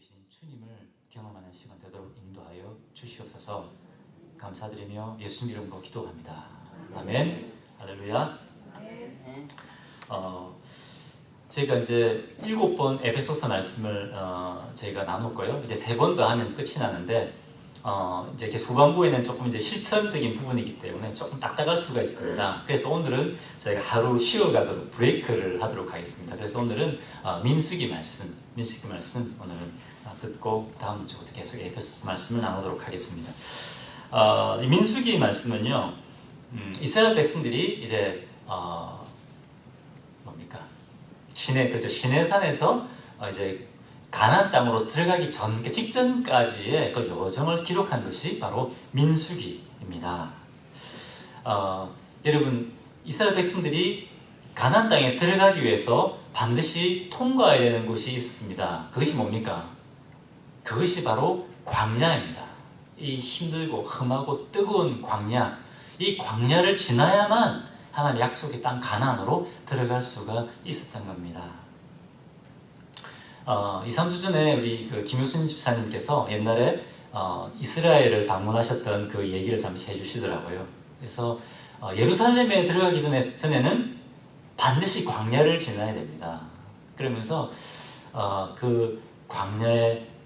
계신 주님을 경험하는 시간 되도록 인도하여 주시옵소서. 감사드리며 예수님 이름으로 기도합니다. 아멘. 할렐루야. 제가 이제 7번 에베소서 말씀을 저희가 나눴고요. 이제 3번 더 하면 끝이 나는데 이제 후반부에는 조금 이제 실천적인 부분이기 때문에 조금 딱딱할 수가 있습니다. 그래서 오늘은 저희가 하루 쉬어가도록 브레이크를 하도록 하겠습니다. 그래서 오늘은 민수기 말씀 오늘은 듣고 다음 주부터 계속 에베소서 말씀을 나누도록 하겠습니다. 이 민수기 말씀은요, 이스라엘 백성들이 이제 시내산에서 이제 가나안 땅으로 들어가기 전 직전까지의 그 여정을 기록한 것이 바로 민수기입니다. 여러분, 이스라엘 백성들이 가나안 땅에 들어가기 위해서 반드시 통과해야 되는 곳이 있습니다. 그것이 뭡니까? 그것이 바로 광야입니다. 이 힘들고 험하고 뜨거운 광야, 이 광야를 지나야만 하나님의 약속의 땅 가나안으로 들어갈 수가 있었던 겁니다. 2, 3주 전에 우리 김효순 집사님께서 옛날에 이스라엘을 방문하셨던 그 얘기를 잠시 해주시더라고요. 그래서 예루살렘에 들어가기 전에는 반드시 광야를 지나야 됩니다. 그러면서 그 광야에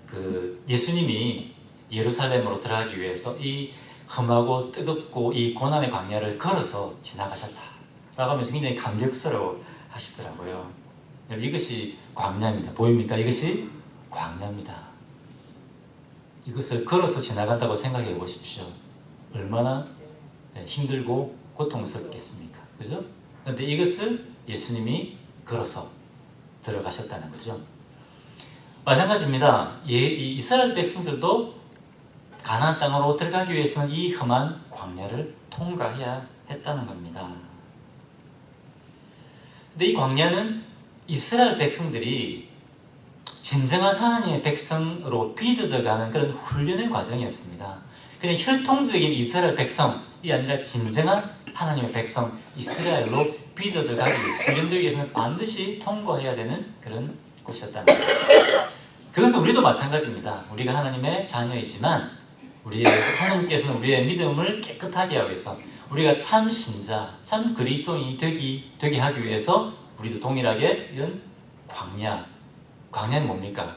예수님이 예루살렘으로 들어가기 위해서 이 험하고 뜨겁고 이 고난의 광야를 걸어서 지나가셨다라고 하면서 굉장히 감격스러워 하시더라고요. 이것이 광야입니다. 보입니까? 이것이 광야입니다. 이것을 걸어서 지나간다고 생각해 보십시오. 얼마나 힘들고 고통스럽겠습니까? 그죠? 그런데 이것을 예수님이 걸어서 들어가셨다는 거죠. 마찬가지입니다. 이 이스라엘 백성들도 가나안 땅으로 들어가기 위해서는 이 험한 광야를 통과해야 했다는 겁니다. 근데 이 광야는 이스라엘 백성들이 진정한 하나님의 백성으로 빚어져가는 그런 훈련의 과정이었습니다. 그냥 혈통적인 이스라엘 백성이 아니라 진정한 하나님의 백성 이스라엘로 빚어져가기 위해서 훈련되기 위해서는 반드시 통과해야 되는 그런 곳이었다는 겁니다. 그것은 우리도 마찬가지입니다. 우리가 하나님의 자녀이지만 하나님께서는 우리의 믿음을 깨끗하게 하기 위해서 우리가 참 신자, 참 그리스도인이 되게 하기 위해서 우리도 동일하게 이런 광야는 뭡니까?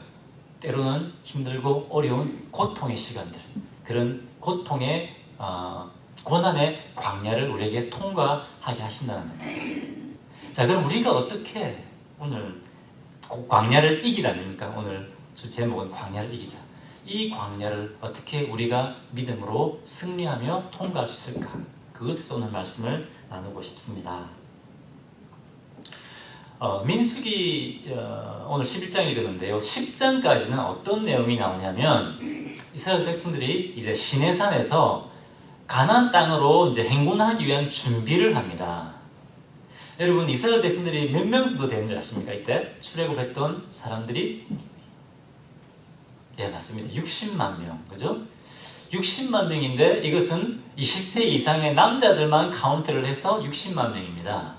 때로는 힘들고 어려운 고통의 시간들, 그런 고통의 고난의 광야를 우리에게 통과하게 하신다는 겁니다. 자, 그럼 우리가 어떻게 오늘 광야를 이기자 아닙니까? 오늘 주 제목은 광야를 이기자. 이 광야를 어떻게 우리가 믿음으로 승리하며 통과할 수 있을까? 그것에서 오늘 말씀을 나누고 싶습니다. 민수기 오늘 11장 읽었는데요. 10장까지는 어떤 내용이 나오냐면 이스라엘 백성들이 이제 시내산에서 가나안 땅으로 이제 행군하기 위한 준비를 합니다. 여러분, 이스라엘 백성들이 몇 명 정도 되는 줄 아십니까? 이때 출애굽했던 사람들이 맞습니다. 60만 명, 그죠? 60만 명인데 이것은 20세 이상의 남자들만 카운트를 해서 60만 명입니다.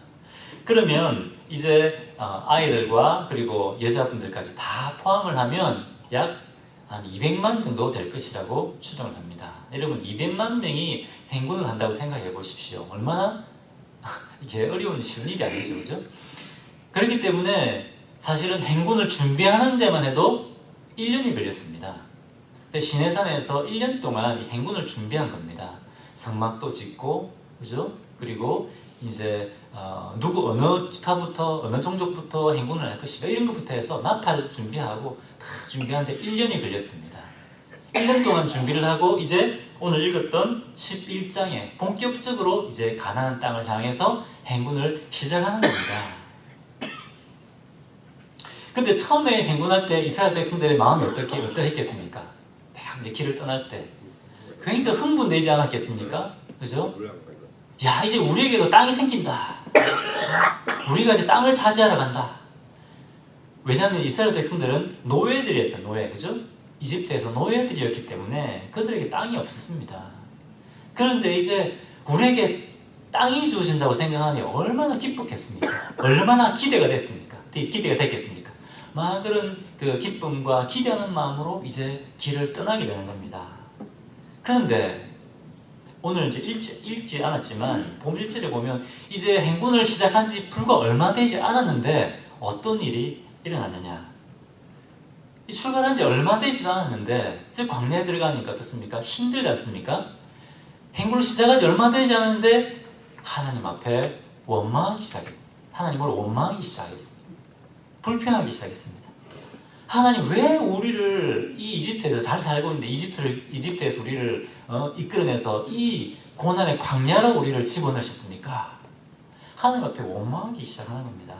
그러면 이제 아이들과 그리고 여자분들까지 다 포함을 하면 약 한 200만 정도 될 것이라고 추정을 합니다. 여러분, 200만 명이 행군을 한다고 생각해 보십시오. 얼마나 이게 어려운 쉬운 일이 아니죠, 그죠? 그렇기 때문에 사실은 행군을 준비하는 데만 해도 1년이 걸렸습니다. 시내산에서 1년 동안 이 행군을 준비한 겁니다. 성막도 짓고, 그죠? 그리고 이제 누구 어느 종족부터 행군을 할 것인가 이런 것부터 해서 나팔도 준비하고 다 준비하는데 1년이 걸렸습니다. 1년 동안 준비를 하고 이제 오늘 읽었던 11장에 본격적으로 이제 가나안 땅을 향해서 행군을 시작하는 겁니다. 근데 처음에 행군할 때 이스라엘 백성들의 마음이 어떠했겠습니까? 막 이제 길을 떠날 때 굉장히 흥분되지 않았겠습니까? 그죠? 야, 이제 우리에게도 땅이 생긴다. 우리가 이제 땅을 차지하러 간다. 왜냐하면 이스라엘 백성들은 노예들이었죠. 노예, 그죠? 이집트에서 노예들이었기 때문에 그들에게 땅이 없었습니다. 그런데 이제 우리에게 땅이 주어진다고 생각하니 얼마나 기쁘겠습니까? 얼마나 기대가 됐습니까? 막 그런 그 기쁨과 기대하는 마음으로 이제 길을 떠나게 되는 겁니다. 그런데 오늘 이제 읽지 않았지만 봄 1절에 보면 이제 행군을 시작한 지 불과 얼마 되지 않았는데 어떤 일이 일어났느냐. 이 출발한 지 얼마 되지도 않았는데 즉 광야에 들어가니까 어떻습니까? 힘들지 않습니까? 행군을 시작하지 얼마 되지 않았는데 하나님 앞에 원망하기 시작했습니다. 하나님을 원망하기 시작했습니다. 불평하기 시작했습니다. 하나님 왜 우리를 이 이집트에서 잘 살고 있는데 이집트에서 우리를 이끌어내서 이 고난의 광야로 우리를 집어넣으셨습니까? 하나님 앞에 원망하기 시작하는 겁니다.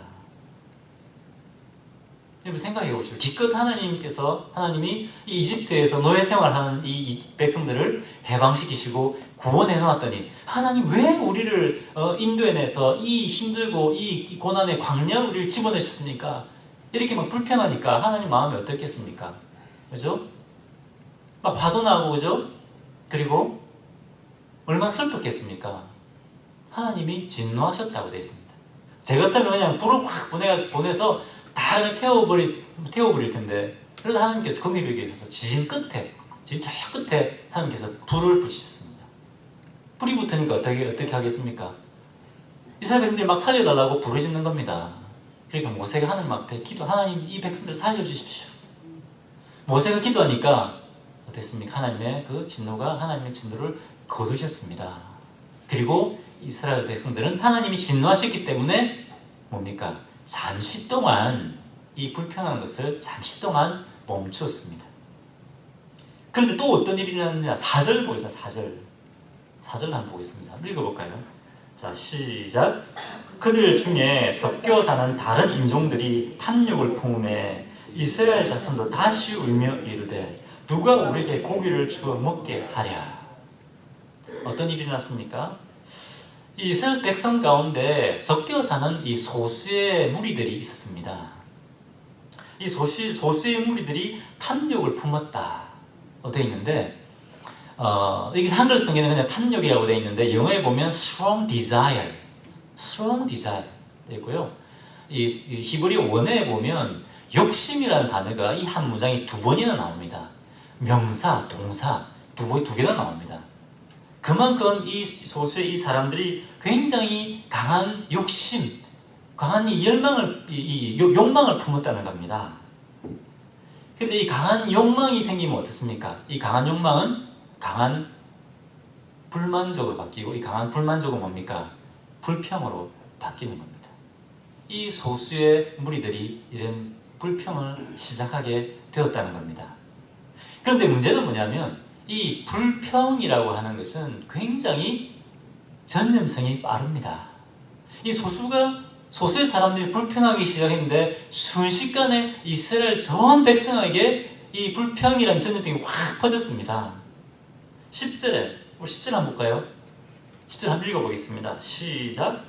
여러분 생각해 보시오. 기껏 하나님이 이 이집트에서 노예 생활하는 이 백성들을 해방시키시고 구원해 놓았더니 하나님 왜 우리를 인도해내서 이 힘들고 이 고난의 광야로 우리를 집어넣으셨습니까? 이렇게 막 불평하니까 하나님 마음이 어떻겠습니까? 그죠? 막 화도 나고 그죠? 그리고 얼마나 슬펐겠습니까? 하나님이 진노하셨다고 되어 있습니다. 제 같으면 그냥 불을 확 보내서 다 그냥 태워버릴 텐데 그래도 하나님께서 긍휼히 여기셔서 지진 끝에 진짜 끝에 하나님께서 불을 붙이셨습니다. 불이 붙으니까 어떻게 하겠습니까? 이스라엘 백성들이 막 살려달라고 부르짖는 겁니다. 그러니까 모세가 하나님 앞에 하나님 이 백성들 살려주십시오. 모세가 기도하니까 어땠습니까? 하나님의 진노를 거두셨습니다. 그리고 이스라엘 백성들은 하나님이 진노하셨기 때문에 뭡니까? 잠시 동안 이 불평한 것을 잠시 동안 멈추었습니다. 그런데 또 어떤 일이 일어났느냐? 4절 보겠습니다. 4절 한번 보겠습니다. 한번 읽어볼까요? 자, 시작. 그들 중에 섞여 사는 다른 인종들이 탐욕을 품음에 이스라엘 자손도 다시 울며 이르되 누가 우리에게 고기를 주어 먹게 하랴. 어떤 일이 일어났습니까? 이 이스라엘 백성 가운데 섞여 사는 이 소수의 무리들이 있었습니다. 이 소수의 무리들이 탐욕을 품었다 되어 있는데 이게 한글성에는 그냥 탐욕이라고 되어 있는데 영어에 보면 strong desire 되어 있고요. 이 히브리 원어에 보면 욕심이라는 단어가 이 한 문장에 2번이나 나옵니다. 명사, 동사 두 개나 나옵니다. 그만큼 이 소수의 이 사람들이 굉장히 강한 욕심, 강한 욕망을 품었다는 겁니다. 그런데 이 강한 욕망이 생기면 어떻습니까? 이 강한 욕망은 강한 불만족으로 바뀌고 이 강한 불만족은 뭡니까? 불평으로 바뀌는 겁니다. 이 소수의 무리들이 이런 불평을 시작하게 되었다는 겁니다. 그런데 문제는 뭐냐면 이 불평이라고 하는 것은 굉장히 전염성이 빠릅니다. 이 소수의 사람들이 불평하기 시작했는데 순식간에 이스라엘 전 백성에게 이 불평이라는 전염병이 확 퍼졌습니다. 10절에 우리 10절 한번 볼까요? 10절 한번 읽어보겠습니다. 시작.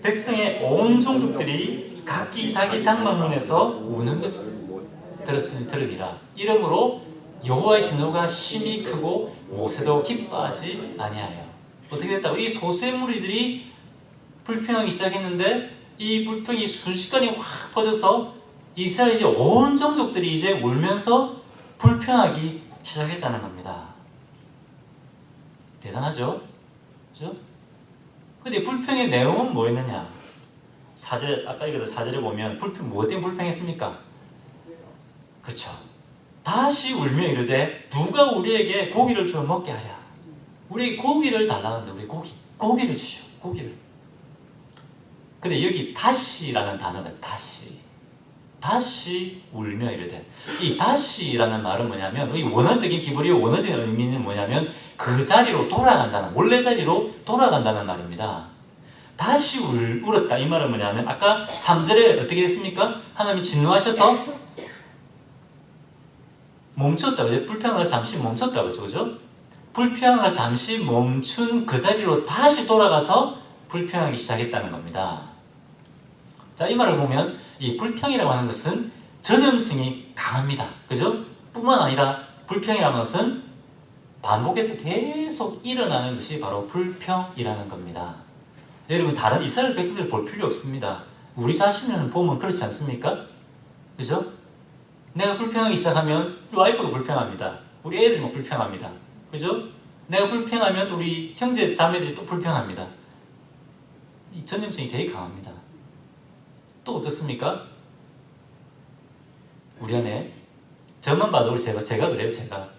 백성의 온 종족들이 각기 자기 장막문에서 우는 것을 들으니라. 이러므로 여호와의 진노가 심히 크고 모세도 기뻐하지 아니하여. 어떻게 됐다고? 이 소수의 무리들이 불평하기 시작했는데 이 불평이 순식간에 확 퍼져서 이스라엘 이제 온 종족들이 이제 울면서 불평하기 시작했다는 겁니다. 대단하죠? 그죠? 근데 불평의 내용은 뭐였느냐? 4절, 아까 읽었던 4절에 보면 뭐 때문에 불평했습니까? 그렇죠. 다시 울며 이르되 누가 우리에게 고기를 주어 먹게 하랴. 우리에게 고기를 달라는데 우리 고기를 주시오. 고기를. 근데 여기 다시라는 단어가 다시 울며 이르되 이 다시라는 말은 뭐냐면 이 히브리 원어적인 의미는 뭐냐면 그 자리로 돌아간다는 원래 자리로 돌아간다는 말입니다. 다시 울었다 이 말은 뭐냐면 아까 3절에 어떻게 했습니까? 하나님이 진노하셔서 멈췄다. 불평을 잠시 멈췄다. 그죠? 불평을 잠시 멈춘 그 자리로 다시 돌아가서 불평하기 시작했다는 겁니다. 자, 이 말을 보면 이 불평이라고 하는 것은 전염성이 강합니다. 그죠? 뿐만 아니라 불평이라는 것은 반복해서 계속 일어나는 것이 바로 불평이라는 겁니다. 여러분 다른 이스라엘 백성들 볼 필요 없습니다. 우리 자신을 보면 그렇지 않습니까? 그죠? 내가 불평하기 시작하면 우리 와이프가 불평합니다. 우리 애들이 뭐 불평합니다. 그죠? 내가 불평하면 또 우리 형제 자매들이 또 불평합니다. 이 전염성이 되게 강합니다. 또 어떻습니까? 우리 안에 저만 봐도 제가 그래요. 제가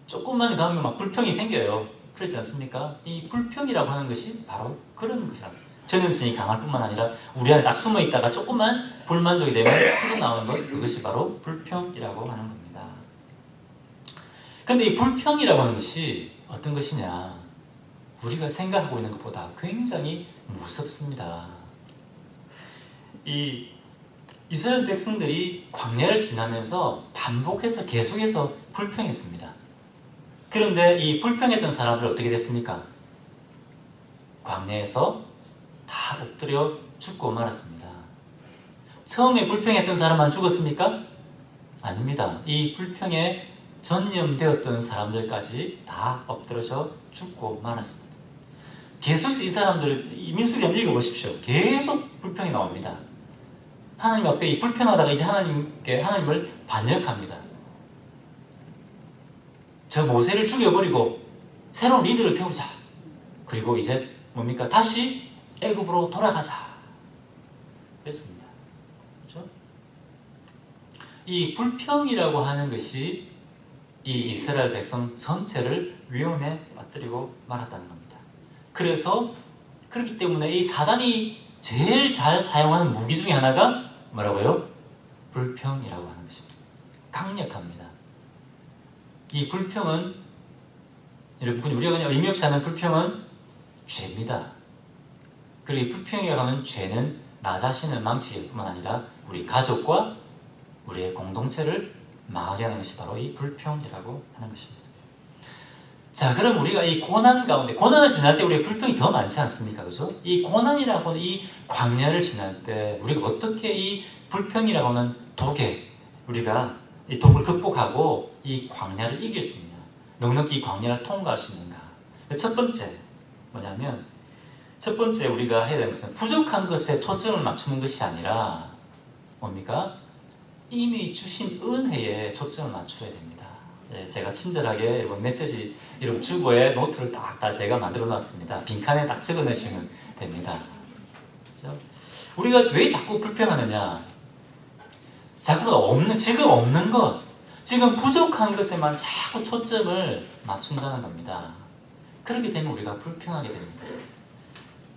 조금만 가면 막 불평이 생겨요. 그렇지 않습니까? 이 불평이라고 하는 것이 바로 그런 것이라. 전염성이 강할 뿐만 아니라 우리 안에 딱 숨어 있다가 조금만 불만족이 되면 터져나오는 것, 그것이 바로 불평이라고 하는 겁니다. 근데 이 불평이라고 하는 것이 어떤 것이냐? 우리가 생각하고 있는 것보다 굉장히 무섭습니다. 이 이스라엘 백성들이 광야를 지나면서 반복해서 계속해서 불평했습니다. 그런데 이 불평했던 사람들 어떻게 됐습니까? 광야에서 다 엎드려 죽고 말았습니다. 처음에 불평했던 사람만 죽었습니까? 아닙니다. 이 불평에 전염되었던 사람들까지 다 엎드려져 죽고 말았습니다. 계속 이 사람들, 이 민수기 한번 읽어보십시오. 계속 불평이 나옵니다. 하나님 앞에 이 불평하다가 이제 하나님을 반역합니다. 저 모세를 죽여버리고 새로운 리더를 세우자. 그리고 이제 뭡니까? 다시 애굽으로 돌아가자. 그랬습니다. 그렇죠? 이 불평이라고 하는 것이 이 이스라엘 백성 전체를 위험에 빠뜨리고 말았다는 겁니다. 그래서 그렇기 때문에 이 사단이 제일 잘 사용하는 무기 중에 하나가 뭐라고요? 불평이라고 하는 것입니다. 강력합니다. 이 불평은 여러분 우리가 그냥 의미 없이 하는 불평은 죄입니다. 그리고 이 불평이라고 하는 죄는 나 자신을 망치게 뿐만 아니라 우리 가족과 우리의 공동체를 망하게 하는 것이 바로 이 불평이라고 하는 것입니다. 자, 그럼 우리가 이 고난 가운데, 고난을 지날 때 우리의 불평이 더 많지 않습니까? 그죠? 이 고난이라고 하는 이 광야를 지날 때 우리가 어떻게 이 불평이라고 하는 독에 우리가 이 독을 극복하고 이 광야를 이길 수 있냐? 넉넉히 이 광야를 통과할 수 있는가? 첫 번째 뭐냐면, 첫 번째 우리가 해야 되는 것은 부족한 것에 초점을 맞추는 것이 아니라 뭡니까? 이미 주신 은혜에 초점을 맞춰야 됩니다. 제가 친절하게 이번 메시지 이런 주보에 노트를 다 제가 만들어 놨습니다. 빈칸에 딱 적어 넣으시면 됩니다. 그렇죠? 우리가 왜 자꾸 불평하느냐? 자꾸 지금 없는 것, 지금 부족한 것에만 자꾸 초점을 맞춘다는 겁니다. 그렇게 되면 우리가 불평하게 됩니다.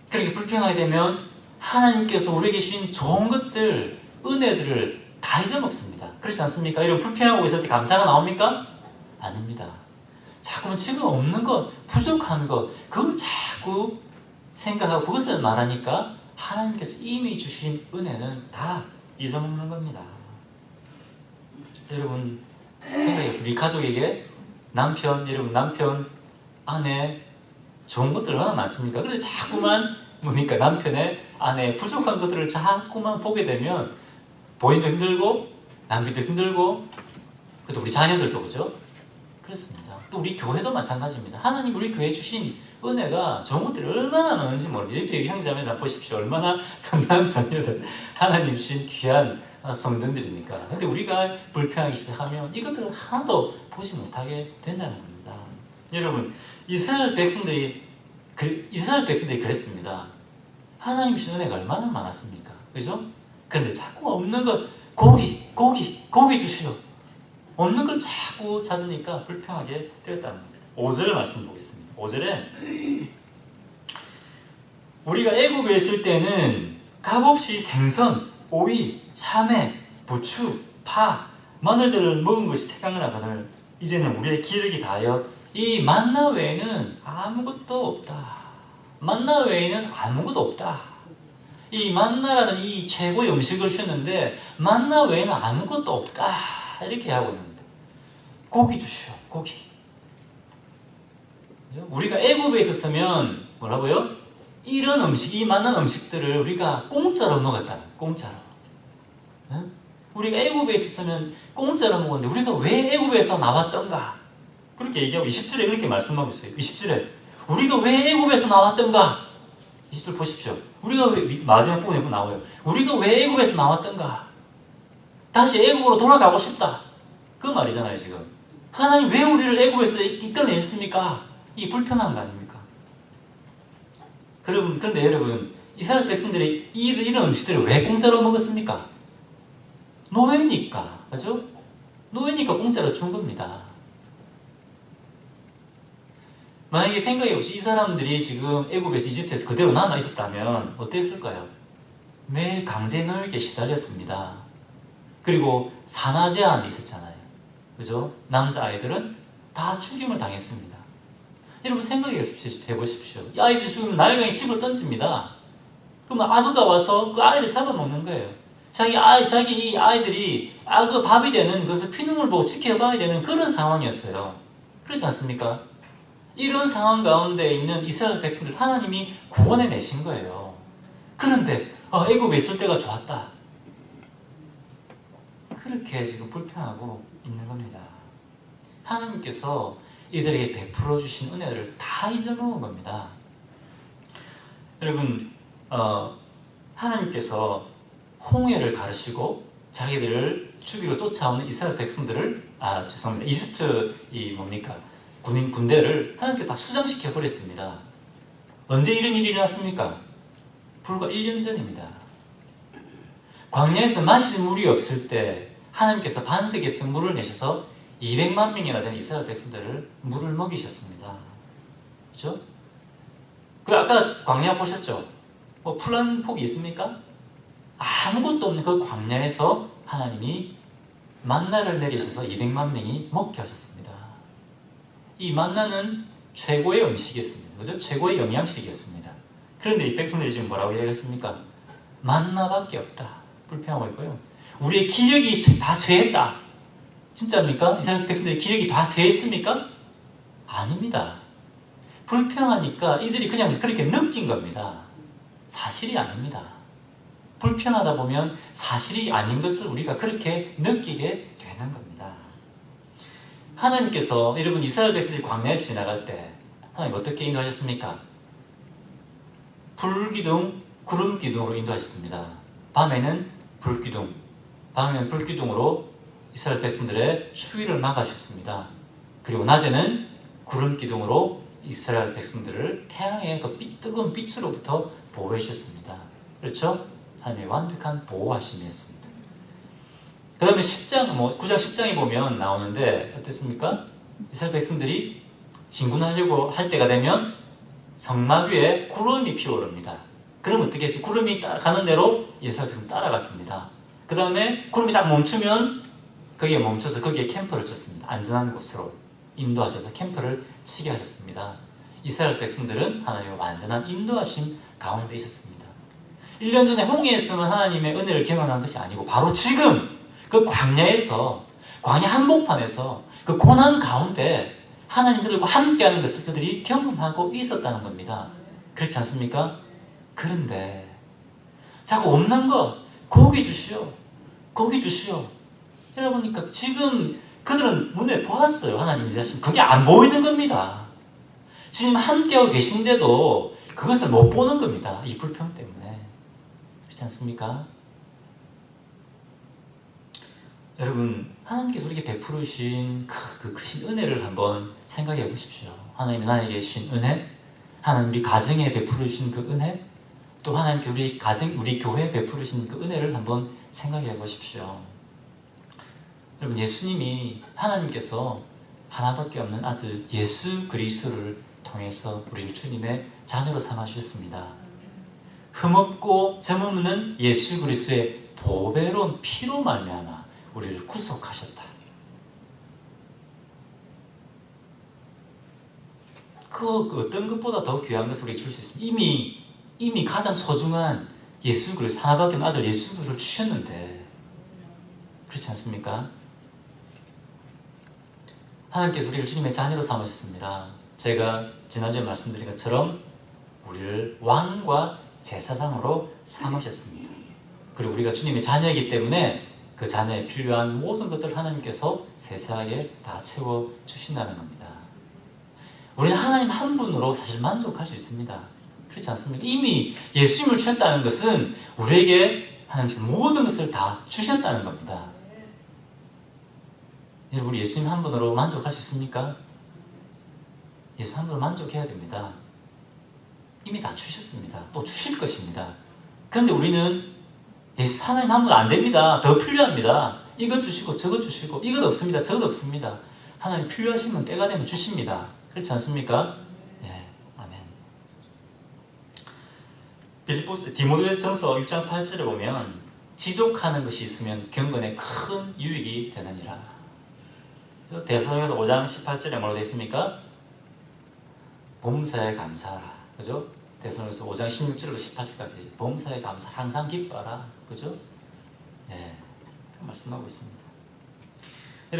그렇게 불평하게 되면 하나님께서 우리에게 주신 좋은 것들, 은혜들을 다 잊어먹습니다. 그렇지 않습니까? 이런 불평하고 있을 때 감사가 나옵니까? 아닙니다. 자꾸만 지금 없는 것, 부족한 것, 그걸 자꾸 생각하고 그것을 말하니까 하나님께서 이미 주신 은혜는 다 잊어먹는 겁니다. 여러분 생각해요. 우리 가족에게 남편, 아내 좋은 것들 얼마나 많습니까? 그런데 자꾸만 뭡니까? 남편의 아내의 부족한 것들을 자꾸만 보게 되면 본인도 힘들고 남편도 힘들고 또 우리 자녀들도 그렇죠? 그렇습니다. 또 우리 교회도 마찬가지입니다. 하나님 우리 교회에 주신 은혜가 좋은 것들이 얼마나 많은지 모릅니다. 옆에 형제자매들 보십시오. 얼마나 선남 선녀들 하나님 주신 귀한 성도들이니까. 근데 우리가 불평하기 시작하면 이것들을 하나도 보지 못하게 된다는 겁니다. 여러분 이스라엘 백성들이 그랬습니다. 하나님 주신 은혜가 얼마나 많았습니까? 그죠? 그런데 자꾸 없는 것, 고기 주시오. 없는 걸 자꾸 찾으니까 불평하게 되었다는 겁니다. 5절 말씀 보겠습니다. 5절에 우리가 애굽에 있을 때는 값없이 생선, 오이, 참외, 부추, 파, 마늘들을 먹은 것이 생각나거늘 이제는 우리의 기력이 다하여 이 만나 외에는 아무것도 없다. 만나 외에는 아무것도 없다. 이 만나라는 이 최고의 음식을 주셨는데 만나 외에는 아무것도 없다. 이렇게 하고 있는데 고기 주시오. 고기. 우리가 애굽에 있었으면 뭐라고요? 이런 음식, 이 만난 음식들을 우리가 공짜로 먹었다. 공짜로. 응? 우리가 애굽에 있었으면 공짜로 먹었는데 우리가 왜 애굽에서 나왔던가? 그렇게 얘기하고 20절에 그렇게 말씀하고 있어요. 20절에 우리가 왜 애굽에서 나왔던가? 20절 보십시오. 우리가 왜 마지막 부분에 나와요. 우리가 왜 애굽에서 나왔던가? 다시 애굽으로 돌아가고 싶다. 그 말이잖아요 지금. 하나님 왜 우리를 애굽에서 이끌어내셨습니까? 이 불평한 거 아닙니까? 그런데 여러분, 이스라엘 백성들이 이런 음식들을 왜 공짜로 먹었습니까? 노예니까. 그죠? 노예니까 공짜로 준 겁니다. 만약에 생각해보시죠. 이 사람들이 지금 애굽에서 이집트에서 그대로 남아 있었다면 어땠을까요? 매일 강제 노역에 시달렸습니다. 그리고 산화 제한이 있었잖아요. 그죠? 남자아이들은 다 죽임을 당했습니다. 여러분 생각해 보십시오. 이 아이들이 죽으면 날강이 집을 던집니다. 그러면 악어가 와서 그 아이를 잡아먹는 거예요. 자기 이 아이들이 악어 밥이 되는 것을 피눈물 보고 지켜봐야 되는 그런 상황이었어요. 그렇지 않습니까? 이런 상황 가운데 있는 이스라엘 백성들 하나님이 구원해 내신 거예요. 그런데 애굽에 있을 때가 좋았다. 그렇게 지금 불평하고 있는 겁니다. 하나님께서 이들에게 베풀어 주신 은혜를 다 잊어놓은 겁니다. 여러분, 하나님께서 홍해를 가르시고 자기들을 죽이러 쫓아오는 이스라엘 백성들을 이집트 군대를 하나님께 다 수장시켜 버렸습니다. 언제 이런 일이 일어났습니까? 불과 1년 전입니다. 광야에서 마실 물이 없을 때 하나님께서 반석에서 물을 내셔서 200만 명이나 되는 이스라엘 백성들을 물을 먹이셨습니다. 그렇죠? 그 아까 광야 보셨죠? 뭐 풀한 폭이 있습니까? 아무것도 없는 그 광야에서 하나님이 만나를 내리셔서 200만 명이 먹게 하셨습니다. 이 만나는 최고의 음식이었습니다. 그죠? 최고의 영양식이었습니다. 그런데 이 백성들이 지금 뭐라고 이야기했습니까? 만나밖에 없다. 불평하고 있고요. 우리의 기력이 다 쇠했다. 진짜입니까? 이스라엘 백성들의 기력이 다 쇠했습니까? 아닙니다. 불평하니까 이들이 그냥 그렇게 느낀 겁니다. 사실이 아닙니다. 불평하다 보면 사실이 아닌 것을 우리가 그렇게 느끼게 되는 겁니다. 하나님께서 여러분 이스라엘 백성들이 광야에서 지나갈 때 하나님 어떻게 인도하셨습니까? 불기둥, 구름기둥으로 인도하셨습니다. 밤에는 불기둥으로 이스라엘 백성들의 추위를 막아주셨습니다. 그리고 낮에는 구름기둥으로 이스라엘 백성들을 태양의 그 뜨거운 빛으로부터 보호해 주셨습니다. 그렇죠? 하나님의 완벽한 보호하심이었습니다. 그 다음에 9장 10장에 보면 나오는데 어땠습니까? 이스라엘 백성들이 진군하려고 할 때가 되면 성막 위에 구름이 피어오릅니다. 그럼 어떻게 했지? 구름이 가는 대로 이스라엘 백성 따라갔습니다. 그 다음에 구름이 딱 멈추면 거기에 멈춰서 거기에 캠프를 쳤습니다. 안전한 곳으로 인도하셔서 캠프를 치게 하셨습니다. 이스라엘 백성들은 하나님의 완전한 인도하심 가운데 있었습니다. 1년 전에 홍해에서는 하나님의 은혜를 경험한 것이 아니고 바로 지금 그 광야 한복판에서 그 고난 가운데 하나님 그들과 함께하는 것을 그들이 경험하고 있었다는 겁니다. 그렇지 않습니까? 그런데 자꾸 없는 것 고기 주시오. 여러분, 지금 그들은 눈에 보았어요. 하나님 자신. 그게 안 보이는 겁니다. 지금 함께하고 계신데도 그것을 못 보는 겁니다. 이 불평 때문에. 그렇지 않습니까? 여러분, 하나님께서 우리에게 베풀으신 그 크신 은혜를 한번 생각해 보십시오. 하나님이 나에게 주신 은혜, 하나님 우리 가정에 베풀으신 그 은혜, 또 하나님께 우리 교회에 베풀으신 그 은혜를 한번 생각해 보십시오. 여러분, 예수님이 하나님께서 하나밖에 없는 아들 예수 그리스도를 통해서 우리를 주님의 자녀로 삼아 주셨습니다. 흠없고 점없는 예수 그리스도의 보배로운 피로 말미암아 우리를 구속하셨다. 그 어떤 것보다 더 귀한 것을 우리에게 줄 수 있습니다. 이미 가장 소중한 예수 그리스도 하나밖에 없는 아들 예수 그리스도를 주셨는데 그렇지 않습니까? 하나님께서 우리를 주님의 자녀로 삼으셨습니다. 제가 지난주에 말씀드린 것처럼 우리를 왕과 제사장으로 삼으셨습니다. 그리고 우리가 주님의 자녀이기 때문에 그 자녀에 필요한 모든 것들을 하나님께서 세세하게 다 채워주신다는 겁니다. 우리는 하나님 한 분으로 사실 만족할 수 있습니다. 그렇지 않습니까? 이미 예수님을 주셨다는 것은 우리에게 하나님께서 모든 것을 다 주셨다는 겁니다. 우리 예수님 한 분으로 만족할 수 있습니까? 예수 한 분으로 만족해야 됩니다. 이미 다 주셨습니다. 또 주실 것입니다. 그런데 우리는 예수 하나님 한 분 안 됩니다. 더 필요합니다. 이것 주시고 저것 주시고 이것 없습니다. 저것 없습니다. 하나님 필요하시면 때가 되면 주십니다. 그렇지 않습니까? 네, 아멘. 디모데전서 6장 8절에 보면 지족하는 것이 있으면 경건에 큰 유익이 되느니라. 데살로니가서 5장 18절에 뭐라고 되어 있습니까? 범사에 감사하라. 그죠? 데살로니가서 5장 16절부터 18절까지 범사에 감사, 항상 기뻐하라. 그죠? 네, 말씀하고 있습니다.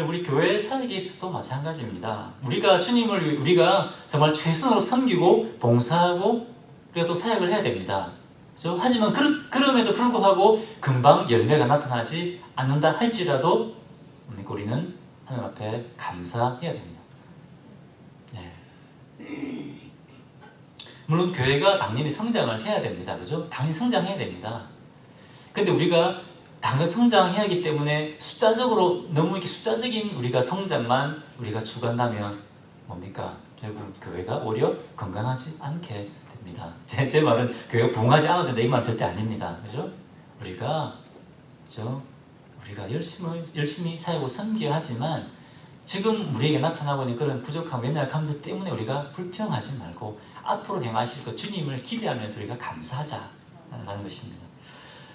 우리 교회 사역에 있어서도 마찬가지입니다. 우리가 주님을 우리가 정말 최선으로 섬기고 봉사하고 우리가 또 사역을 해야 됩니다. 그렇죠? 하지만 그럼에도 불구하고 금방 열매가 나타나지 않는다 할지라도 우리는 하나님 앞에 감사해야 됩니다. 네. 물론 교회가 당연히 성장을 해야 됩니다. 그죠? 당연히 성장해야 됩니다. 근데 우리가 당장 성장해야 하기 때문에 숫자적으로 너무 이렇게 숫자적인 우리가 성장만 우리가 추구한다면 뭡니까? 결국 교회가 오히려 건강하지 않게 됩니다. 제 말은 교회가 부흥하지 않아도 된다 이 말은 절대 아닙니다. 그죠? 우리가 열심히 살고 섬겨야 하지만 지금 우리에게 나타나고 있는 그런 부족함, 연약함들 때문에 우리가 불평하지 말고 앞으로 행하실 것 주님을 기대하면서 우리가 감사하자라는 것입니다.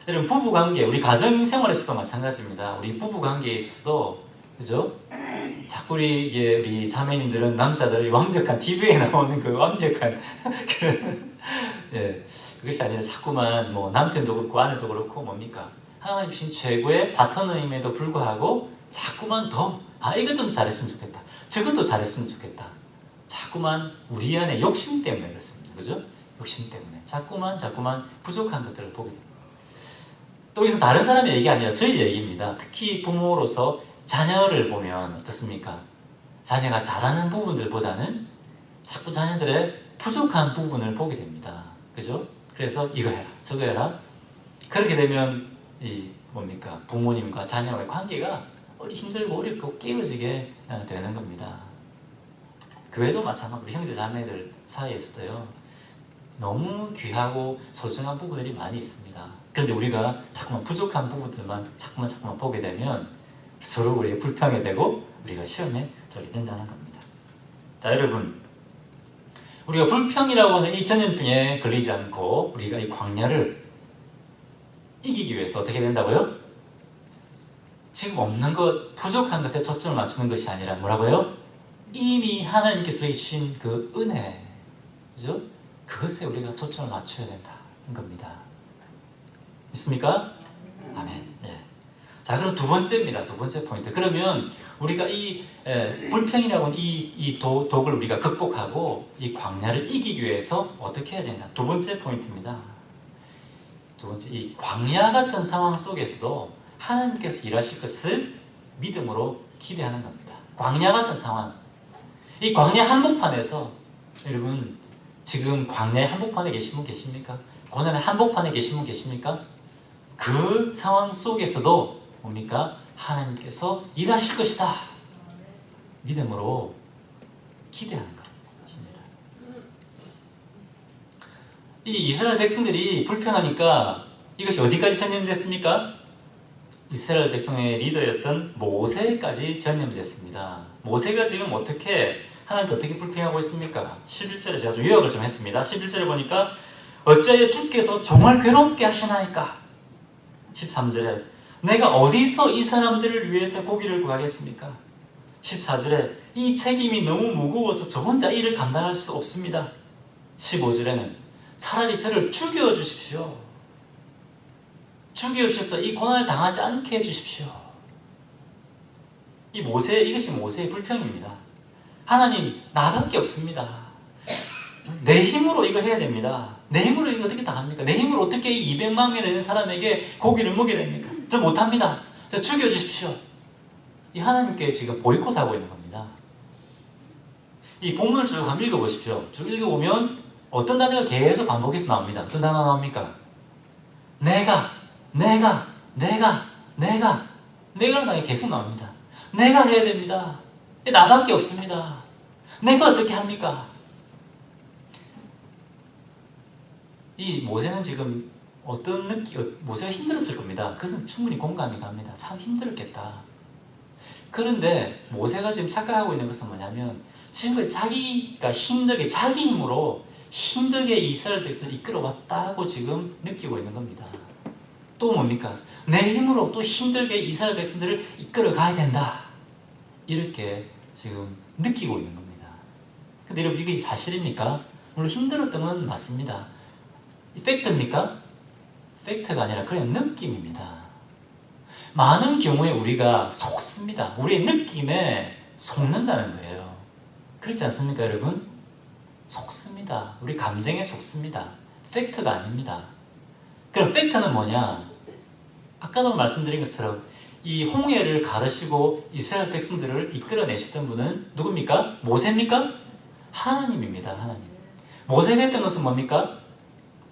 여러분 부부관계, 우리 가정생활에서도 마찬가지입니다. 우리 부부관계에 있어서도 그죠? 자꾸 우리 자매님들은 남자들이 완벽한 TV에 나오는 그 완벽한 그런 그것이 아니라 자꾸만 뭐 남편도 그렇고 아내도 그렇고 뭡니까? 하나님 주신 최고의 파트너임에도 불구하고 자꾸만 더 이것 좀 잘했으면 좋겠다. 저것도 잘했으면 좋겠다. 자꾸만 우리 안에 욕심 때문에 그렇습니다. 그죠? 욕심 때문에 자꾸만 부족한 것들을 보게 됩니다. 또 여기서 다른 사람의 얘기 아니라 저희 얘기입니다. 특히 부모로서 자녀를 보면 어떻습니까? 자녀가 잘하는 부분들보다는 자꾸 자녀들의 부족한 부분을 보게 됩니다. 그죠? 그래서 이거 해라, 저거 해라. 그렇게 되면 부모님과 자녀의 관계가 힘들고 어렵고 깨어지게 되는 겁니다. 교회도 마찬가지로 우리 형제 자매들 사이에서도요. 너무 귀하고 소중한 부분들이 많이 있습니다. 그런데 우리가 자꾸만 부족한 부분들만 자꾸만 보게 되면 서로 우리가 불평이 되고 우리가 시험에 들게 된다는 겁니다. 자, 여러분, 우리가 불평이라고 하는 이 전염병에 걸리지 않고 우리가 이 광야를 이기기 위해서 어떻게 된다고요? 지금 없는 것, 부족한 것에 초점을 맞추는 것이 아니라 뭐라고요? 이미 하나님께서 주신 그 은혜, 그죠? 그것에 우리가 초점을 맞춰야 된다는 겁니다. 있습니까? 아멘. 네. 자, 그럼 두 번째입니다. 두 번째 포인트. 그러면 우리가 이 불평이라고 하는 이 독을 우리가 극복하고 이 광야를 이기기 위해서 어떻게 해야 되냐? 두 번째 포인트입니다. 두 번째, 이 광야 같은 상황 속에서도 하나님께서 일하실 것을 믿음으로 기대하는 겁니다. 광야 같은 상황. 이 광야 한복판에서 여러분 지금 광야의 한복판에 계신 분 계십니까? 고난의 한복판에 계신 분 계십니까? 그 상황 속에서도 뭡니까? 하나님께서 일하실 것이다. 믿음으로 기대하는 것입니다. 이 이스라엘 백성들이 불평하니까 이것이 어디까지 전염됐습니까? 이스라엘 백성의 리더였던 모세까지 전염됐습니다. 모세가 지금 하나님께 어떻게 불평하고 있습니까? 11절에 제가 좀 요약을 좀 했습니다. 11절에 보니까 어찌하여 주께서 종을 괴롭게 하시나이까? 13절에 내가 어디서 이 사람들을 위해서 고기를 구하겠습니까? 14절에 이 책임이 너무 무거워서 저 혼자 일을 감당할 수 없습니다. 15절에는 차라리 저를 죽여주십시오. 죽여주셔서 이 고난을 당하지 않게 해주십시오. 이것이 모세의 불평입니다. 하나님, 나밖에 없습니다. 내 힘으로 이거 해야 됩니다. 내 힘으로 이거 어떻게 다 합니까? 내 힘으로 어떻게 이 200만 명이 되는 사람에게 고기를 먹여야 됩니까? 저 못합니다. 저 죽여주십시오. 이 하나님께 지금 보이콧하고 있는 겁니다. 이 본문을 쭉 한번 읽어보십시오. 쭉 읽어보면 어떤 단어가 계속 반복해서 나옵니다. 어떤 단어가 나옵니까? 내가 라는 단어가 계속 나옵니다. 내가 해야 됩니다. 나밖에 없습니다. 내가 어떻게 합니까? 이 모세는 지금 어떤 모세가 힘들었을 겁니다. 그것은 충분히 공감이 갑니다. 참 힘들었겠다. 그런데 모세가 지금 착각하고 있는 것은 뭐냐면 지금 자기가 힘들게 자기 힘으로 힘들게 이스라엘 백성을 이끌어왔다고 지금 느끼고 있는 겁니다. 또 뭡니까? 내 힘으로 또 힘들게 이스라엘 백성들을 이끌어 가야 된다. 이렇게 지금 느끼고 있는 겁니다. 근데 여러분 이게 사실입니까? 물론 힘들었던 건 맞습니다. 팩트입니까? 팩트가 아니라 그냥 느낌입니다. 많은 경우에 우리가 속습니다. 우리의 느낌에 속는다는 거예요. 그렇지 않습니까, 여러분? 속습니다. 우리 감정에 속습니다. 팩트가 아닙니다. 그럼 팩트는 뭐냐? 아까도 말씀드린 것처럼 이 홍해를 가르시고 이스라엘 백성들을 이끌어내시던 분은 누굽니까? 모세입니까? 하나님입니다. 하나님. 모세가 했던 것은 뭡니까?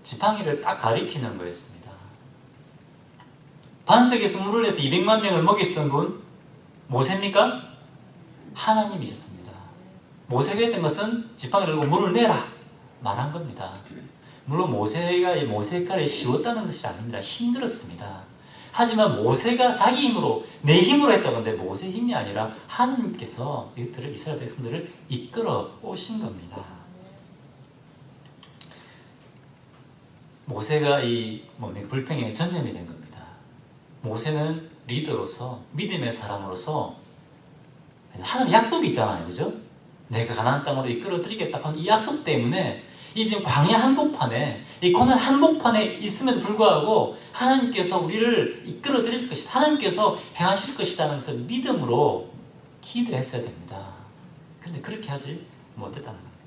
지팡이를 딱 가리키는 거였습니다. 반석에서 물을 내서 200만 명을 먹이시던 분 모세입니까? 하나님이셨습니다. 모세가 했던 것은 지팡이를 들고 물을 내라 말한 겁니다. 물론 모세가 이 모세깔이 쉬웠다는 것이 아닙니다. 힘들었습니다. 하지만 모세가 자기 힘으로 내 힘으로 했던 건데 모세 힘이 아니라 하나님께서 이들을 이스라엘 백성들을 이끌어 오신 겁니다. 모세가 이 불평에 전념이 된 겁니다. 모세는 리더로서 믿음의 사람으로서 하나님 약속이 있잖아요, 그죠? 내가 가나안 땅으로 이끌어드리겠다 하는 이 약속 때문에 이 지금 광야 한복판에 이 고난 한복판에 있음에도 불구하고 하나님께서 우리를 이끌어드릴 것이다, 하나님께서 행하실 것이라는 것을 믿음으로 기대했어야 됩니다. 그런데 그렇게 하지 못했다는 겁니다.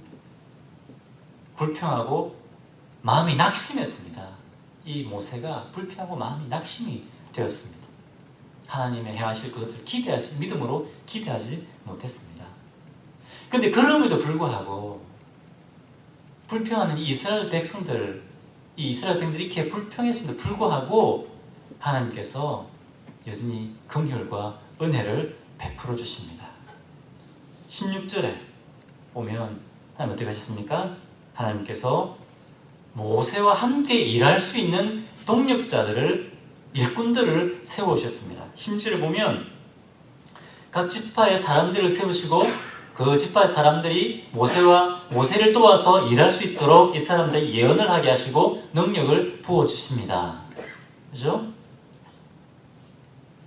불평하고 마음이 낙심했습니다. 이 모세가 불평하고 마음이 낙심이 되었습니다. 하나님의 행하실 것을 믿음으로 기대하지 못했습니다. 그런데 그럼에도 불구하고 불평하는 이 이스라엘 백성들이 이렇게 불평했음에도 불구하고 하나님께서 여전히 긍휼과 은혜를 베풀어 주십니다. 16절에 보면 하나님 어떻게 하셨습니까? 하나님께서 모세와 함께 일할 수 있는 동력자들을 일꾼들을 세우셨습니다. 16절에 보면 각 지파의 사람들을 세우시고 그 지파의 사람들이 모세를 도와서 일할 수 있도록 이 사람들에게 예언을 하게 하시고 능력을 부어주십니다. 그죠?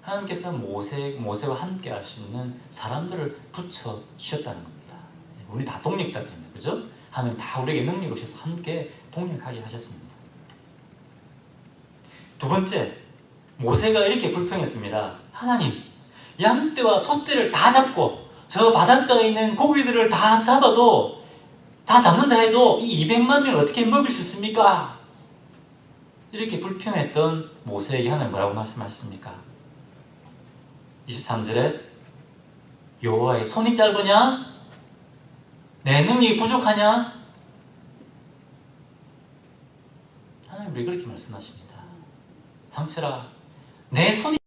하나님께서 모세와 함께 할 수 있는 사람들을 붙여주셨다는 겁니다. 우리 다 동력자들입니다. 그죠? 하나님 다 우리에게 능력을 주셔서 함께 동력하게 하셨습니다. 두 번째, 모세가 이렇게 불평했습니다. 하나님, 양떼와 소떼를 다 잡고 저 바닷가에 있는 고기들을 다 잡아도 다 잡는다 해도 이 200만 명을 어떻게 먹일 수 있습니까? 이렇게 불평했던 모세에게 하나님 뭐라고 말씀하셨습니까? 23절에 여호와의 손이 짧으냐? 내 능력이 부족하냐? 하나님 왜 그렇게 말씀하십니다. 삼철아, 내 손이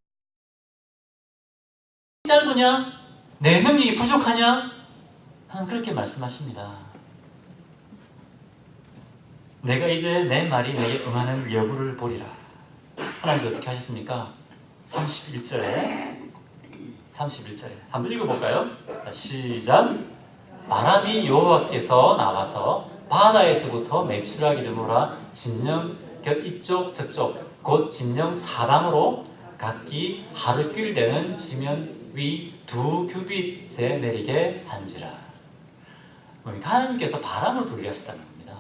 짧으냐? 내 능력이 부족하냐? 하나님 그렇게 말씀하십니다. 내가 이제 내 말이 내게 응하는 여부를 보리라. 하나님 어떻게 하셨습니까? 31절에 한번 읽어볼까요? 시작. 바람이 여호와께서 나와서 바다에서부터 메추라기를 몰아 진영 곁 이쪽 저쪽 곧 진영 사방으로 각기 하루길 되는 지면 위 2규빗에 내리게 한지라. 하나님께서 바람을 불게 하셨다는 겁니다.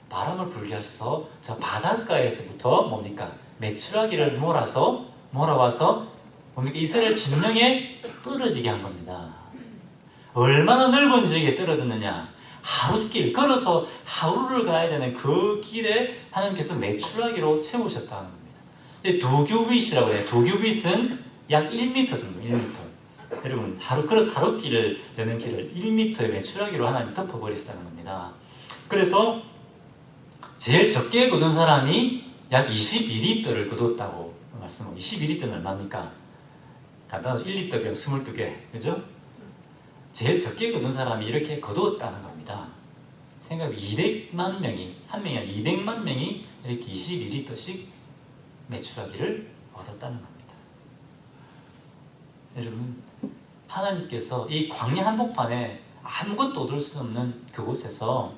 바람을 불게 하셔서 저 바닷가에서부터 메추라기를 몰아와서 이스라엘 진영에 떨어지게 한 겁니다. 얼마나 넓은 지역에 떨어졌느냐? 하루길, 걸어서 하루를 가야 되는 그 길에 하나님께서 메추라기로 채우셨다는 겁니다. 2규빗이라고 해요. 2규빗은 약 1m 정도, 1m. 여러분, 걸어서 하루길을 되는 길을 1m의 메추라기로 하나님 덮어버리셨다는 겁니다. 그래서 제일 적게 거둔 사람이 약 22리터를 거뒀다고 말씀하고, 22리터는 얼마입니까? 간단하죠. 1리터 병 22개. 그죠? 제일 적게 거둔 사람이 이렇게 거두었다는 겁니다. 생각해 200만 명이, 한 명이 아니라 200만 명이 이렇게 22리터씩 매출하기를 얻었다는 겁니다. 여러분, 하나님께서 이 광야 한복판에 아무것도 얻을 수 없는 그곳에서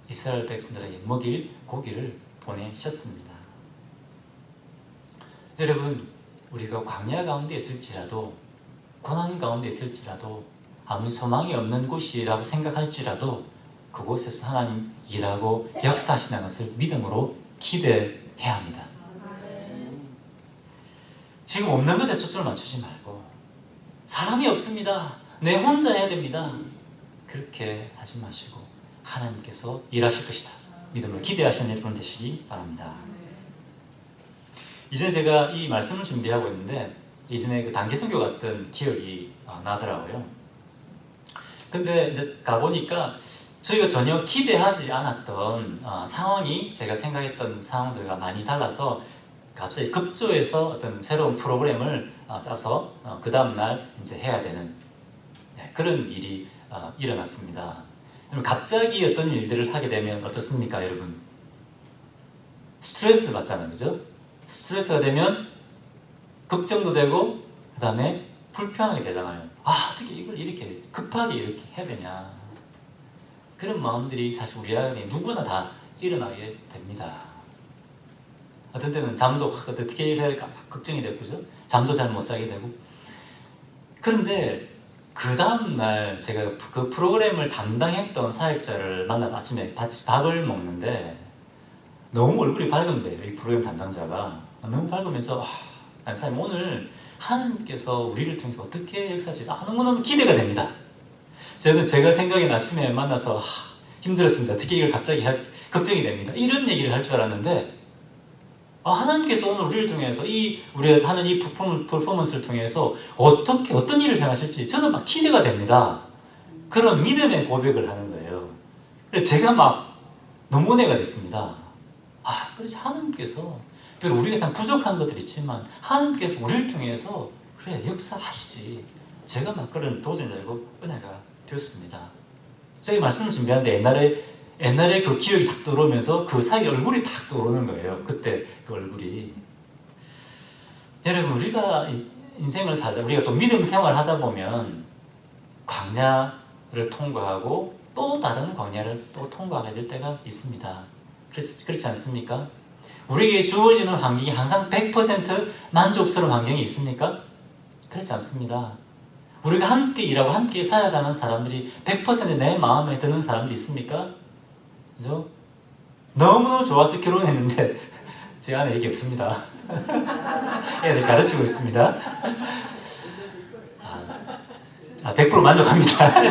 이스라엘 백성들에게 먹일 고기를 보내셨습니다. 여러분, 우리가 광야 가운데 있을지라도, 고난 가운데 있을지라도, 아무리 소망이 없는 곳이라고 생각할지라도 그곳에서 하나님 일하고 역사하시는 것을 믿음으로 기대해야 합니다. 지금 없는 것에 초점을 맞추지 말고, 사람이 없습니다, 내 혼자 해야 됩니다, 그렇게 하지 마시고 하나님께서 일하실 것이다 믿음으로 기대하시는 여러분 되시기 바랍니다. 이제 제가 이 말씀을 준비하고 있는데 예전에 그 단기 선교 갔던 기억이 나더라고요. 근데 이제 가보니까 저희가 전혀 기대하지 않았던 상황이 제가 생각했던 상황들과 많이 달라서 갑자기 급조해서 어떤 새로운 프로그램을 짜서 그 다음날 이제 해야 되는 그런 일이 일어났습니다. 갑자기 어떤 일들을 하게 되면 어떻습니까, 여러분? 스트레스 받잖아요, 그죠? 스트레스가 되면 걱정도 되고 그 다음에 불편하게 되잖아요. 어떻게 이걸 이렇게 급하게 이렇게 해야 되냐, 그런 마음들이 사실 우리 안에 누구나 다 일어나게 됩니다. 어떤 때는 잠도 어떻게 해야 될까 걱정이 되고, 그죠? 잠도 잘 못 자게 되고. 그런데 그 다음날 제가 그 프로그램을 담당했던 사역자를 만나서 아침에 같이 밥을 먹는데 너무 얼굴이 밝은 거예요. 이 프로그램 담당자가 너무 밝으면서 안사님 오늘 하나님께서 우리를 통해서 어떻게 역사하실지 너무너무 기대가 됩니다. 제가 생각엔 아침에 만나서 힘들었습니다, 특히 이걸 갑자기 걱정이 됩니다, 이런 얘기를 할 줄 알았는데 하나님께서 오늘 우리를 통해서 우리가 하는 이 퍼포먼스를 통해서 어떤 일을 행하실지 저도 막 기대가 됩니다. 그런 믿음의 고백을 하는 거예요. 그래서 제가 막 너무 은혜가 됐습니다. 그래서 하나님께서 우리가 참 부족한 것들이 있지만 하나님께서 우리를 통해서 그래 역사하시지, 제가 막 그런 도전이 되고 은혜가 되었습니다. 제가 말씀을 준비하는데 옛날에 그 기억이 딱 떠오르면서 그 사이 얼굴이 딱 떠오르는 거예요. 그때 그 얼굴이. 여러분, 우리가 인생을 살다 우리가 또 믿음 생활을 하다 보면 광야를 통과하고 또 다른 광야를 또 통과하게 될 때가 있습니다. 그렇지 않습니까? 우리에게 주어지는 환경이 항상 100% 만족스러운 환경이 있습니까? 그렇지 않습니다. 우리가 함께 일하고 함께 살아가는 사람들이 100% 내 마음에 드는 사람들이 있습니까? 그죠? 너무너무 좋아서 결혼했는데 제 안에 얘기 없습니다. 애들 가르치고 있습니다. 100% 만족합니다.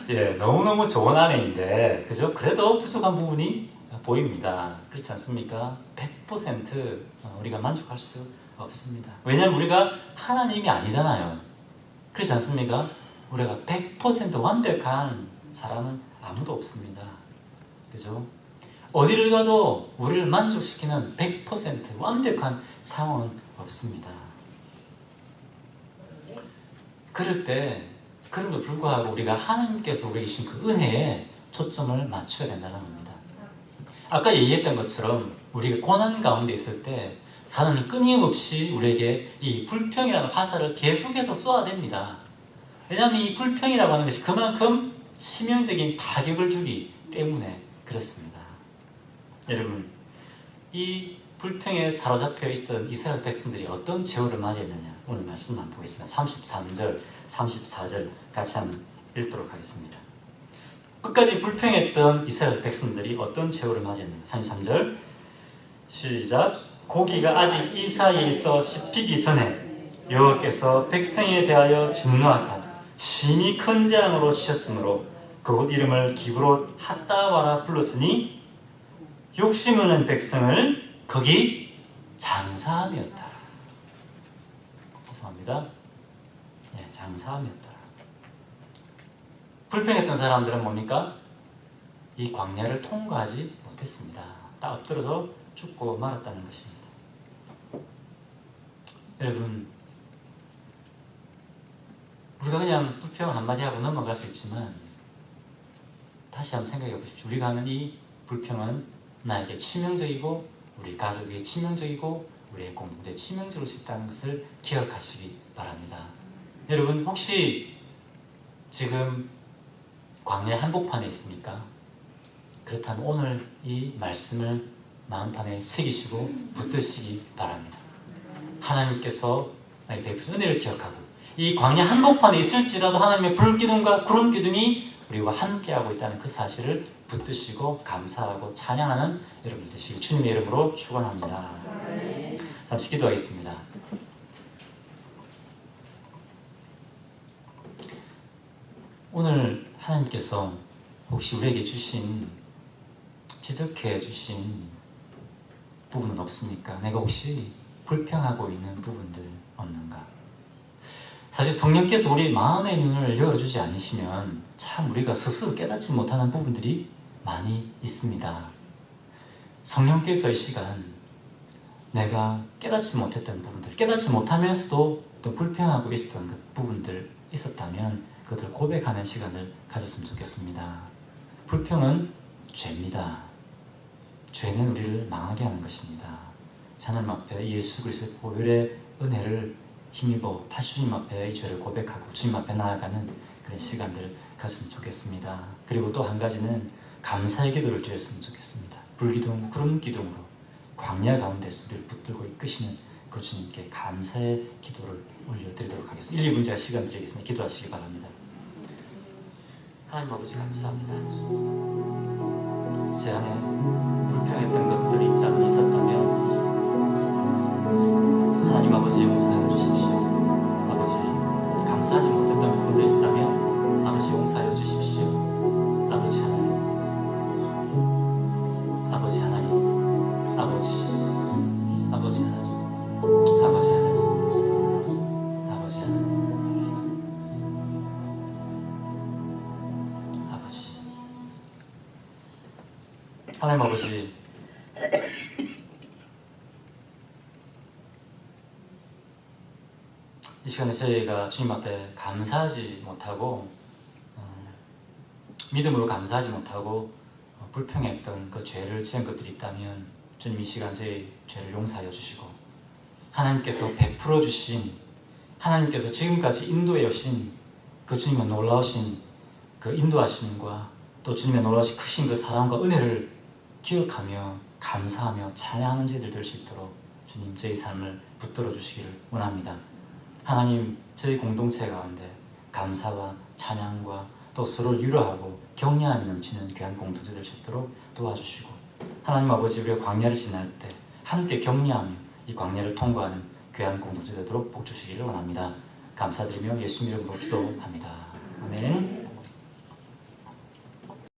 예, 너무너무 좋은 아내인데, 그죠? 그래도 부족한 부분이 보입니다. 그렇지 않습니까? 100% 우리가 만족할 수 없습니다. 왜냐하면 우리가 하나님이 아니잖아요. 그렇지 않습니까? 우리가 100% 완벽한 사람은 아무도 없습니다. 그죠? 어디를 가도 우리를 만족시키는 100% 완벽한 상황은 없습니다. 그럴 때, 그럼에도 불구하고 우리가 하나님께서 우리에게 주신 그 은혜에 초점을 맞춰야 된다는 겁니다. 아까 얘기했던 것처럼 우리가 고난 가운데 있을 때 하나님 끊임없이 우리에게 이 불평이라는 화살을 계속해서 쏘아야 됩니다. 왜냐하면 이 불평이라고 하는 것이 그만큼 치명적인 타격을 주기 때문에 그렇습니다. 여러분, 이 불평에 사로잡혀 있었던 이스라엘 백성들이 어떤 제후를 맞이했느냐, 오늘 말씀 한번 보겠습니다. 33절, 34절 같이 한번 읽도록 하겠습니다. 끝까지 불평했던 이스라엘 백성들이 어떤 제후를 맞이했느냐. 33절 시작. 고기가 아직 이 사이에 있어 씹히기 전에 여호와께서 백성에 대하여 진노하사 심히 큰 재앙으로 치셨으므로 그곳 이름을 기브롯 핫다와라 불렀으니 욕심을 낸 백성을 거기 장사함이었다. 죄송합니다. 장사함이었다. 불평했던 사람들은 뭡니까? 이 광야를 통과하지 못했습니다. 딱 엎드려서 죽고 말았다는 것입니다. 여러분, 우리가 그냥 불평 한마디 하고 넘어갈 수 있지만 다시 한번 생각해 보십시오. 우리가 하는 이 불평은 나에게 치명적이고 우리 가족에게 치명적이고 우리의 공동체에 치명적일 수 있다는 것을 기억하시기 바랍니다. 여러분, 혹시 지금 광야 한복판에 있습니까? 그렇다면 오늘 이 말씀을 마음판에 새기시고 붙드시기 바랍니다. 하나님께서 나에게 베푸신 은혜를 기억하고 이 광야 한복판에 있을지라도 하나님의 불기둥과 구름기둥이 우리와 함께하고 있다는 그 사실을 붙드시고 감사하고 찬양하는 여러분 되시길 주님의 이름으로 축원합니다. 잠시 기도하겠습니다. 오늘 하나님께서 혹시 우리에게 주신, 지적해 주신 부분은 없습니까? 내가 혹시 불평하고 있는 부분들 없는가? 사실 성령께서 우리 마음의 눈을 열어주지 않으시면 참 우리가 스스로 깨닫지 못하는 부분들이 많이 있습니다. 성령께서 이 시간 내가 깨닫지 못했던 부분들, 깨닫지 못하면서도 또 불평하고 있었던 그 부분들 있었다면 그것을 고백하는 시간을 가졌으면 좋겠습니다. 불평은 죄입니다. 죄는 우리를 망하게 하는 것입니다. 하나님 앞에 예수 그리스도의 보혈의 은혜를 힘입어 다시 주님 앞에 이 죄를 고백하고 주님 앞에 나아가는 그런 시간들 가졌으면 좋겠습니다. 그리고 또 한 가지는 감사의 기도를 드렸으면 좋겠습니다. 불기둥, 구름기둥으로 광야 가운데서 우리를 붙들고 이끄시는 그 주님께 감사의 기도를 올려드리도록 하겠습니다. 1, 2분 제가 시간 드리겠습니다. 기도하시기 바랍니다. 하나님 아버지 감사합니다. 제 안에 불평했던 것들이 있다면 있었다면 하나님 아버지 용서해 주십시오. 아버지 감사하지 못했던 부분도 있었다면 아버지 용서하여 주십시오. 아버지 하나님, 아버지 하나님, 아버지 하나님, 아버지 하나님, 아버지 하나님, 아버지 하나님 아버지, 이 시간에 저희가 주님 앞에 감사하지 못하고 믿음으로 감사하지 못하고 불평했던 그 죄를 지은 것들이 있다면 주님 이 시간 저희 죄를 용서하여 주시고 하나님께서 베풀어 주신, 하나님께서 지금까지 인도해 오신 그 주님의 놀라우신 그 인도하심과 또 주님의 놀라우신 크신 그 사랑과 은혜를 기억하며 감사하며 찬양하는 저희들 될 수 있도록 주님 저희 삶을 붙들어 주시기를 원합니다. 하나님, 저희 공동체 가운데 감사와 찬양과 또 서로를 위로하고 격려함이 넘치는 귀한 공동체 될 수 있도록 도와주시고 하나님 아버지, 우리가 광야를 지날 때 함께 격려하며 이 광야를 통과하는 귀한 공동체 되도록 복 주시기를 원합니다. 감사드리며 예수 이름으로 기도합니다. 아멘.